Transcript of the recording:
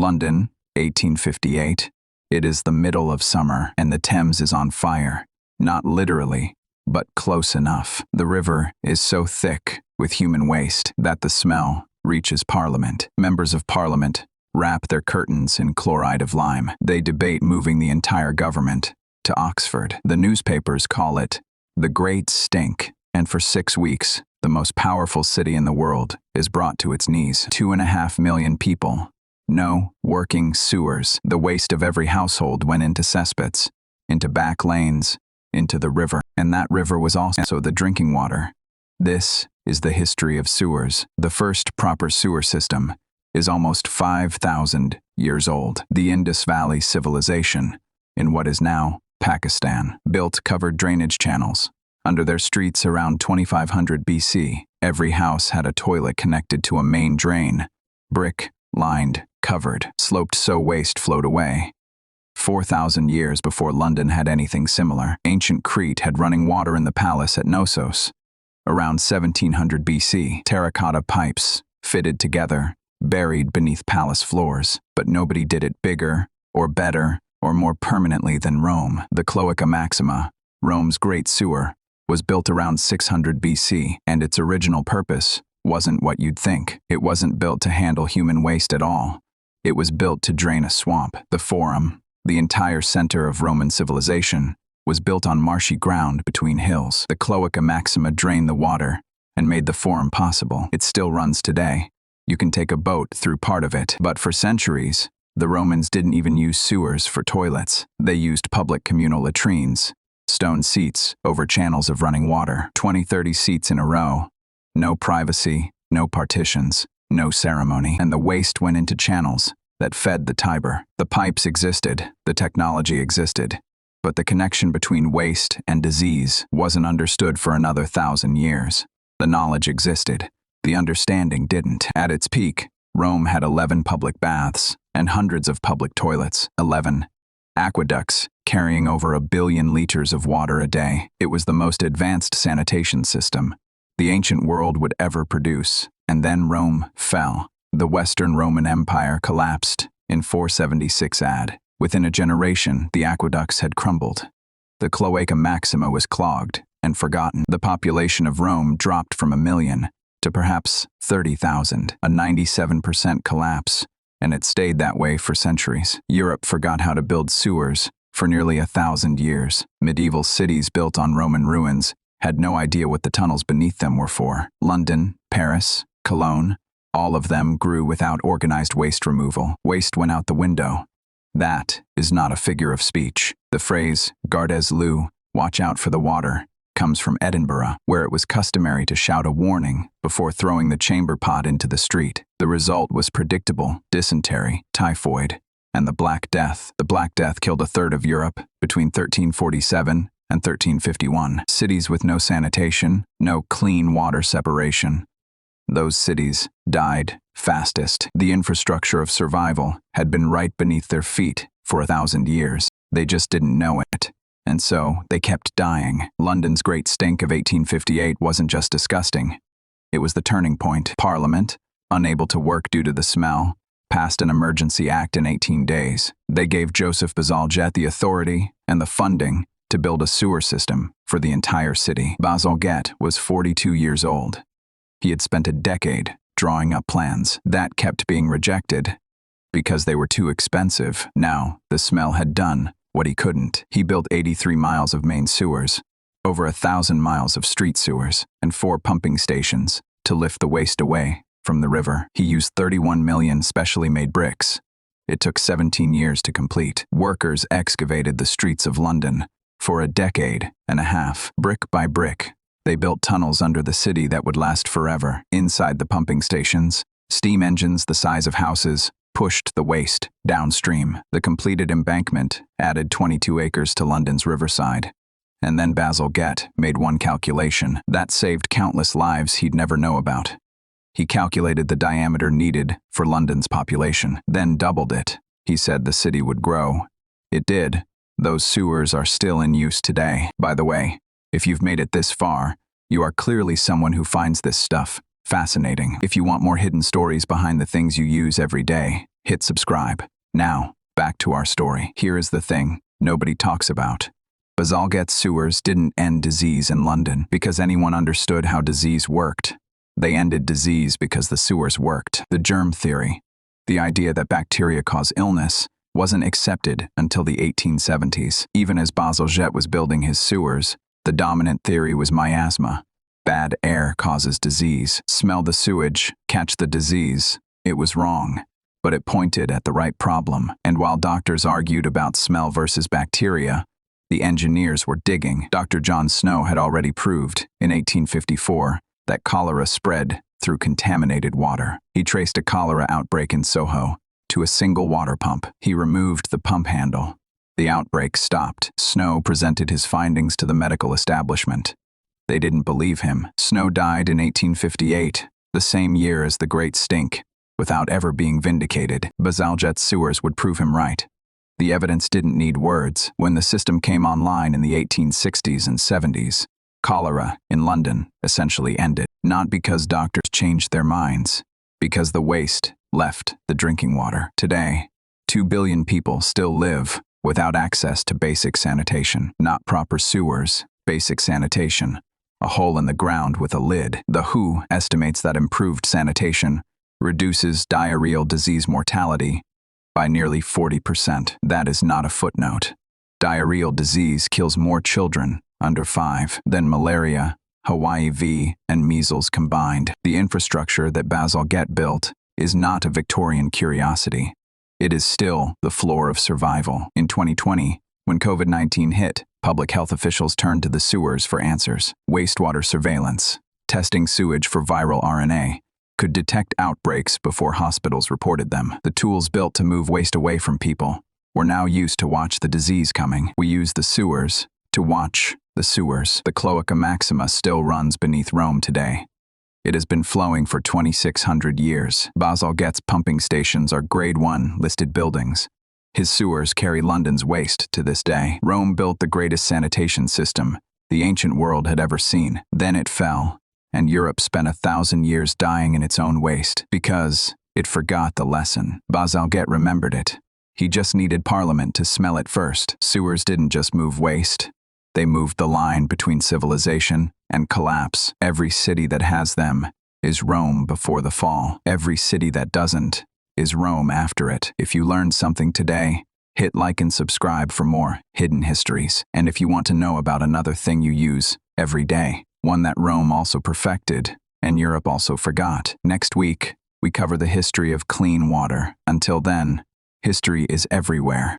London, 1858. It is the middle of summer, and the Thames is on fire. Not literally, but close enough. The river is so thick with human waste that the smell reaches Parliament. Members of Parliament wrap their curtains in chloride of lime. They debate moving the entire government to Oxford. The newspapers call it the Great Stink, and for 6 weeks, the most powerful city in the world is brought to its knees. 2.5 million people. No working sewers. The waste of every household went into cesspits, into back lanes, into the river. And that river was also the drinking water. This is the history of sewers. The first proper sewer system is almost 5,000 years old. The Indus Valley civilization, in what is now Pakistan, built covered drainage channels under their streets around 2500 BC. Every house had a toilet connected to a main drain, brick, lined, covered, sloped so waste flowed away. 4,000 years before London had anything similar, ancient Crete had running water in the palace at Knossos. Around 1700 BC, terracotta pipes, fitted together, buried beneath palace floors, but nobody did it bigger, or better, or more permanently than Rome. The Cloaca Maxima, Rome's great sewer, was built around 600 BC, and its original purpose wasn't what you'd think. It wasn't built to handle human waste at all. It was built to drain a swamp. The Forum, the entire center of Roman civilization, was built on marshy ground between hills. The Cloaca Maxima drained the water and made the Forum possible. It still runs today. You can take a boat through part of it. But for centuries, the Romans didn't even use sewers for toilets. They used public communal latrines, stone seats over channels of running water, 20-30 seats in a row. No privacy, no partitions, no ceremony. And the waste went into channels that fed the Tiber. The pipes existed, the technology existed, but the connection between waste and disease wasn't understood for another 1,000 years. The knowledge existed, the understanding didn't. At its peak, Rome had 11 public baths and hundreds of public toilets. 11 aqueducts carrying over 1 billion liters of water a day. It was the most advanced sanitation system the ancient world would ever produce. And then Rome fell. The Western Roman Empire collapsed in 476 AD. Within a generation, the aqueducts had crumbled. The Cloaca Maxima was clogged and forgotten. The population of Rome dropped from 1 million to perhaps 30,000, a 97% collapse, and it stayed that way for centuries. Europe forgot how to build sewers for nearly 1,000 years. Medieval cities built on Roman ruins had no idea what the tunnels beneath them were for. London, Paris, Cologne, all of them grew without organized waste removal. Waste went out the window. That is not a figure of speech. The phrase, gardez-l'eau, watch out for the water, comes from Edinburgh, where it was customary to shout a warning before throwing the chamber pot into the street. The result was predictable: dysentery, typhoid, and the Black Death. The Black Death killed 1/3 of Europe between 1347 and 1351. Cities with no sanitation, no clean water separation. Those cities died fastest. The infrastructure of survival had been right beneath their feet for 1,000 years. They just didn't know it. And so they kept dying. London's Great Stink of 1858 wasn't just disgusting. It was the turning point. Parliament, unable to work due to the smell, passed an emergency act in 18 days. They gave Joseph Bazalgette the authority and the funding to build a sewer system for the entire city. Bazalgette was 42 years old. He had spent a decade drawing up plans that kept being rejected because they were too expensive. Now, the smell had done what he couldn't. He built 83 miles of main sewers, over 1,000 miles of street sewers, and 4 pumping stations to lift the waste away from the river. He used 31 million specially made bricks. It took 17 years to complete. Workers excavated the streets of London for a decade and a half, brick by brick. They built tunnels under the city that would last forever. Inside the pumping stations, steam engines the size of houses pushed the waste downstream. The completed embankment added 22 acres to London's riverside. And then Bazalgette made one calculation that saved countless lives he'd never know about. He calculated the diameter needed for London's population, then doubled it. He said the city would grow. It did. Those sewers are still in use today. By the way, if you've made it this far, you are clearly someone who finds this stuff fascinating. If you want more hidden stories behind the things you use every day, hit subscribe. Now, back to our story. Here is the thing nobody talks about. Bazalgette's sewers didn't end disease in London because anyone understood how disease worked. They ended disease because the sewers worked. The germ theory, the idea that bacteria cause illness, wasn't accepted until the 1870s. Even as Bazalgette was building his sewers, the dominant theory was miasma. Bad air causes disease. Smell the sewage, catch the disease. It was wrong, but it pointed at the right problem. And while doctors argued about smell versus bacteria, the engineers were digging. Dr. John Snow had already proved, in 1854, that cholera spread through contaminated water. He traced a cholera outbreak in Soho to a single water pump. He removed the pump handle. The outbreak stopped. Snow presented his findings to the medical establishment. They didn't believe him. Snow died in 1858, the same year as the Great Stink, without ever being vindicated. Bazalgette's sewers would prove him right. The evidence didn't need words. When the system came online in the 1860s and 70s, cholera in London essentially ended. Not because doctors changed their minds, because the waste left the drinking water. Today, 2 billion people still live without access to basic sanitation. Not proper sewers, basic sanitation. A hole in the ground with a lid. The WHO estimates that improved sanitation reduces diarrheal disease mortality by nearly 40%. That is not a footnote. Diarrheal disease kills more children under 5 than malaria, Hawaii V, and measles combined. The infrastructure that Bazalgette built is not a Victorian curiosity. It is still the floor of survival. In 2020, when COVID-19 hit, public health officials turned to the sewers for answers. Wastewater surveillance, testing sewage for viral RNA, could detect outbreaks before hospitals reported them. The tools built to move waste away from people were now used to watch the disease coming. We use the sewers to watch the sewers. The Cloaca Maxima still runs beneath Rome today. It has been flowing for 2,600 years. Bazalgette's pumping stations are Grade 1 listed buildings. His sewers carry London's waste to this day. Rome built the greatest sanitation system the ancient world had ever seen. Then it fell, and Europe spent 1,000 years dying in its own waste because it forgot the lesson. Bazalgette remembered it. He just needed Parliament to smell it first. Sewers didn't just move waste. They moved the line between civilization and collapse. Every city that has them is Rome before the fall. Every city that doesn't is Rome after it. If you learned something today, hit like and subscribe for more hidden histories. And if you want to know about another thing you use every day, one that Rome also perfected and Europe also forgot, next week we cover the history of clean water. Until then, history is everywhere.